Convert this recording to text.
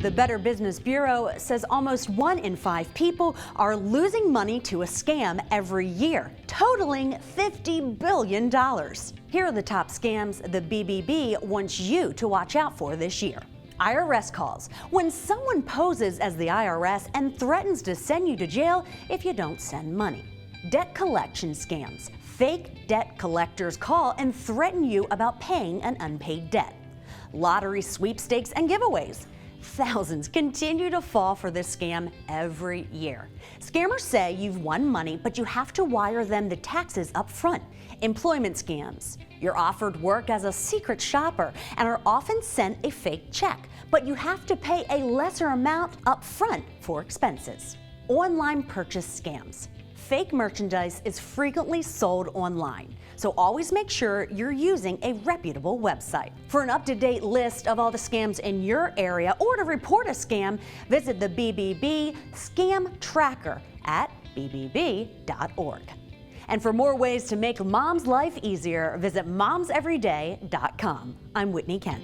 The Better Business Bureau says almost 1 in 5 people are losing money to a scam every year, totaling $50 billion. Here are the top scams the BBB wants you to watch out for this year. IRS calls. When someone poses as the IRS and threatens to send you to jail if you don't send money. Debt collection scams. Fake debt collectors call and threaten you about paying an unpaid debt. Lottery sweepstakes and giveaways. Thousands continue to fall for this scam every year. Scammers say you've won money, but you have to wire them the taxes up front. Employment scams. You're offered work as a secret shopper and are often sent a fake check, but you have to pay a lesser amount up front for expenses. Online purchase scams. Fake merchandise is frequently sold online, so always make sure you're using a reputable website. For an up-to-date list of all the scams in your area or to report a scam, visit the BBB Scam Tracker at bbb.org. And for more ways to make mom's life easier, visit momseveryday.com. I'm Whitney Kent.